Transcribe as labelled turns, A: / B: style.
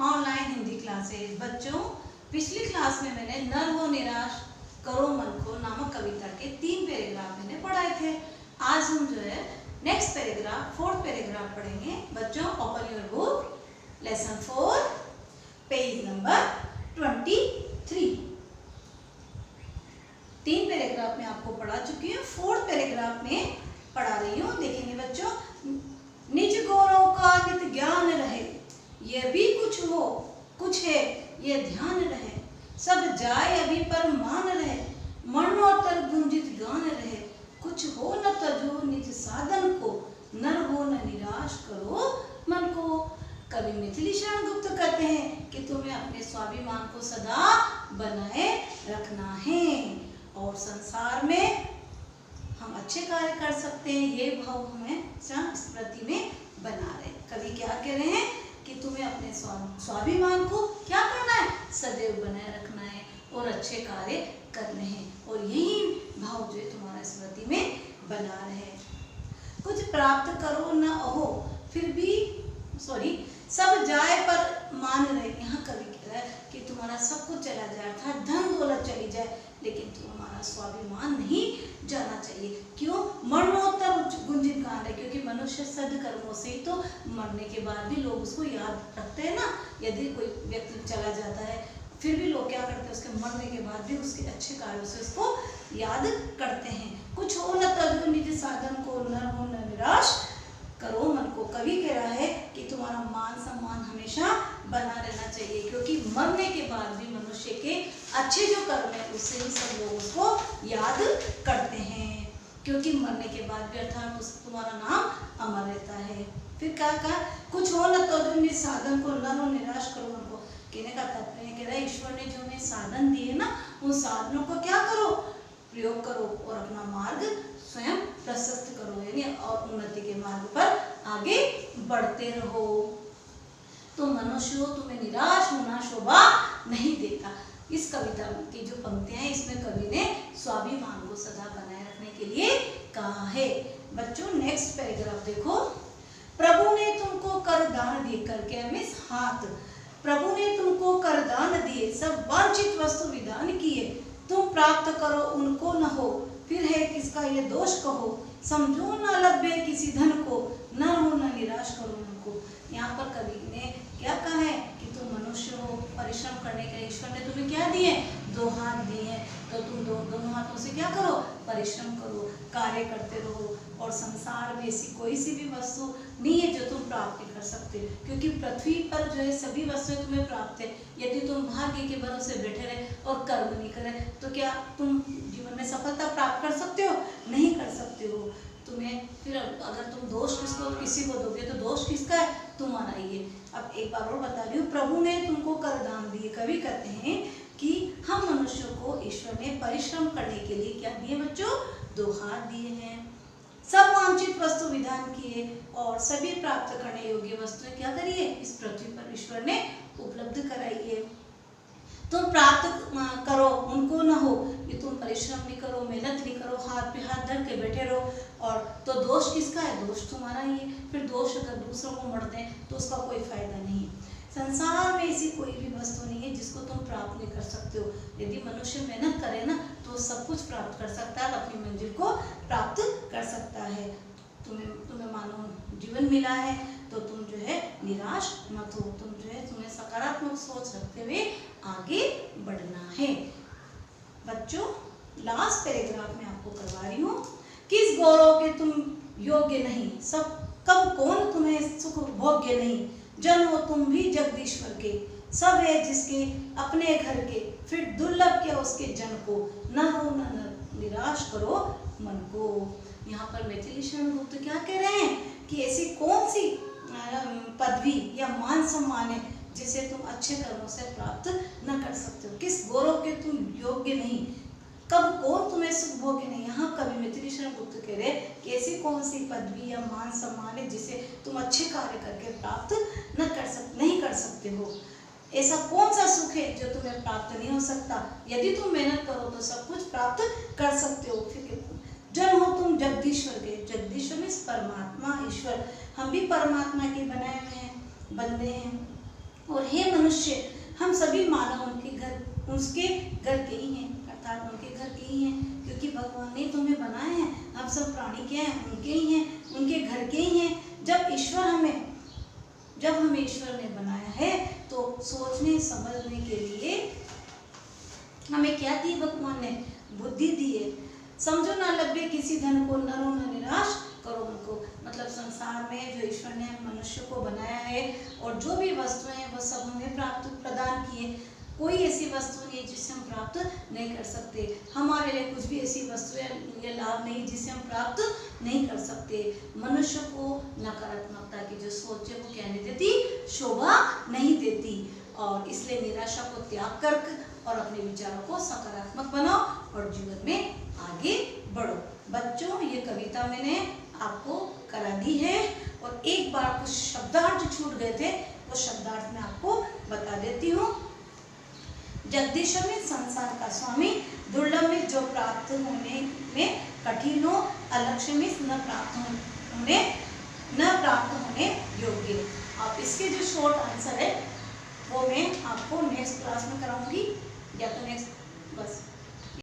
A: Online Hindi classes. बच्चों, पिछली class में मैंने न हो निराश करो मन को नामक कविता के 3 पैराग्राफ मैंने पढ़ाए थे। आज हम जो है नेक्स्ट पैराग्राफ, 4th पैराग्राफ पढ़ेंगे। बच्चों, open your book, lesson 4, page number 23। 3 paragraph में आपको पढ़ा चुकी हूँ, 4th पैराग्राफ में पढ़ा रही हूँ। देखेंगे बच्चों, निज गौरव का नित ज्ञान रहे, यह भी कुछ हो कुछ है ये ध्यान रहे, सब जाए अभी पर मान रहे, मरणोत्तर गुंजित गान रहे, कुछ हो न तजो निज साधन को, नर हो न निराश करो मन को। कवि मिथिली शरण गुप्त कहते हैं कि तुम्हें अपने स्वाभिमान को सदा बनाए रखना है और संसार में हम अच्छे कार्य कर सकते हैं, ये भाव हमें स्मृति में बना रहे। कवि क्या कह रहे हैं कि तुम्हें अपने स्वाभिमान को क्या करना है, सदैव बनाए रखना है और अच्छे कार्य करने हैं, और यही भाव जो है तुम्हारा स्मृति में बना रहे। कुछ प्राप्त करो न हो फिर भी सब जाए पर मान रहे। यहाँ कवि कह रहा है कि तुम्हारा सब कुछ चला जाए, अर्थात धन दौलत चली जाए, लेकिन तुम्हारा स्वाभिमान नहीं जाना चाहिए। क्यों? मरणोत्तर गुंजित गान है, क्योंकि मनुष्य सद्कर्मों से ही तो मरने के बाद भी लोग उसको याद रखते हैं ना। यदि कोई व्यक्ति चला जाता है फिर भी लोग क्या करते हैं, उसके मरने के बाद भी उसके अच्छे कार्यों से उसको याद करते हैं। कुछ हो न तजो निज साधन को, न हो न निराश करो मन को। कवि कह रहा है कि तुम्हारा मान सम्मान हमेशा बना रहना चाहिए, क्योंकि मरने के बाद भी मनुष्य के अच्छे जो कर्म है उससे ही सब लोग उसको याद करते हैं, क्योंकि मरने के बाद भी अर्थात तुम्हारा नाम अमर रहता है। फिर क्या कहा, कुछ हो न तो निज साधन को, न हो निराश करो मन को। कहने का तात्पर्य कह रहा है ईश्वर ने जो हमें साधन दिए ना, उन साधनों को क्या करो, प्रयोग करो और अपना मार्ग स्वयं प्रशस्त करो, यानी और उन्नति के मार्ग पर आगे बढ़ते रहो। तो मनुष्य तुम्हें निराश होना शोभा नहीं देता। इस कविता की जो पंक्तियां हैं इसमें कवि ने स्वाभिमान को सदा बनाए रखने के लिए कहा है। बच्चों, नेक्स्ट पैराग्राफ देखो। प्रभु ने तुमको कर दान दिए, करके मीन्स हाथ। प्रभु ने तुमको कर दान दिए, सब वांछित वस्तु विधान किए, तुम प्राप्त करो उनको न हो, फिर है किसका ये दोष कहो, समझो न लभ्य किसी धन को, न हो न निराश करो उनको। यहाँ पर कवि ने क्या कहा है कि तुम मनुष्य हो, परिश्रम करने के लिए ईश्वर ने तुम्हें क्या दिए, 2 हाथ दिए हैं, तो तुम दोनों हाथों से क्या करो, परिश्रम करो, कार्य करते रहो। और संसार में ऐसी कोई सी भी वस्तु नहीं है जो तुम प्राप्त कर सकते, क्योंकि पृथ्वी पर जो है सभी वस्तुएं तुम्हें प्राप्त है। यदि तुम भाग्य के भरोसे बैठे रहे और कर्म नहीं करे तो क्या तुम जीवन में सफलता प्राप्त कर सकते हो? नहीं कर सकते हो। तुम्हें फिर अगर तुम दोष किसी को दोगे तो दोष किसका है? तुम्हारा ही है। अब एक बार और बता रही हूँ, प्रभु ने तुमको कर दान दिए। कवि कहते हैं कि हम मनुष्यों को ईश्वर ने परिश्रम करने के लिए क्या दिए बच्चों? 2 हाथ दिए हैं, सब वांछित वस्तु विधान किए और सभी प्राप्त करने योग्य वस्तुएं क्या करिए, इस पृथ्वी पर ईश्वर ने उपलब्ध कराई है। तुम प्राप्त करो उनको न हो, ये तुम परिश्रम नहीं करो, मेहनत नहीं करो, हाथ पे हाथ धर के बैठे रहो, और तो दोष किसका है? दोष तुम्हारा ही है। फिर दोष अगर दूसरों को मरते हैं तो उसका कोई फायदा नहीं। संसार में ऐसी कोई भी वस्तु नहीं है जिसको तुम प्राप्त नहीं कर सकते हो। यदि मनुष्य मेहनत करे ना तो सब कुछ प्राप्त कर सकता है, अपनी मंजिल को प्राप्त कर सकता है। तुम्हें मानो जीवन मिला है तो तुम जो है निराश मत हो, तुम जो है तुम्हें सकारात्मक सोच रखते हुए आगे बढ़ना है। बच्चों, लास्ट पैराग्राफ में आपको करवा रही हूँ, किस गौरव के तुम योग्य नहीं, सब कब कौन तुम्हें सुख भोग्य नहीं, जन हो तुम भी जगदीश्वर के, सब है जिसके अपने घर के, फिर दुर्लभ क्या उसके जन को, न हो न निराश करो मन को। यहाँ पर मिथिली शरण गुप्त क्या कह रहे हैं कि ऐसी कौन सी पदवी या मान सम्मान है जिसे तुम अच्छे कर्मों से प्राप्त न कर सकते हो। किस गौरव के तुम योग्य नहीं, कब कौन तुम्हें सुख भोग्य नहीं। यहाँ कवि मिथिली शरण गुप्त कह रहे कि ऐसी कौन सी पदवी या मान सम्मान है जिसे तुम अच्छे कार्य करके प्राप्त नहीं कर सकते हो। ऐसा कौन सा सुख है जो तुम्हें प्राप्त नहीं हो सकता। यदि तुम मेहनत करो तो सब कुछ प्राप्त कर सकते हो। फिर जन हो तुम जगदीश्वर के, जगदीश्वर मीन्स परमात्मा ईश्वर, हम भी परमात्मा के बनाए हुए हैं, बंदे हैं। और हे मनुष्य, हम सभी मानव उसके घर के ही हैं, अर्थात उनके घर के ही हैं, क्योंकि भगवान ने तुम्हें बनाए हैं। हम सब प्राणी क्या हैं? उनके ही हैं, उनके घर के ही हैं। जब हमें ईश्वर ने बनाया है तो सोचने समझने के लिए हमें क्या दी? भगवान ने बुद्धि दी है। समझो ना लगे किसी धन को, नरो न निराश करो मन को। मतलब संसार में जो ईश्वर ने मनुष्य को बनाया है और जो भी वस्तुएं हैं वह सब हमें प्रदान किए। कोई ऐसी वस्तु नहीं है जिसे हम प्राप्त नहीं कर सकते। हमारे लिए कुछ भी ऐसी वस्तुएं या लाभ नहीं जिसे हम प्राप्त नहीं कर सकते। मनुष्य को नकारात्मकता की जो सोच है वो क्या नहीं देती? शोभा नहीं देती। और इसलिए निराशा को त्याग कर और अपने विचारों को सकारात्मक बनाओ और जीवन में आगे बढ़ो। बच्चों, ये कविता मैंने आपको करा दी है और एक बार कुछ शब्दार्थ छूट गए थे, वो शब्दार्थ मैं आपको बता देती हूँ। जगदीश में संसार का स्वामी, दुर्लभ में जो प्राप्त होने में कठिन हो, अलक्ष्य में न प्राप्त होने योग्य। आप इसके जो शॉर्ट आंसर है वो मैं आपको नेक्स्ट क्लास में कराऊंगी, या तो नेक्स्ट बस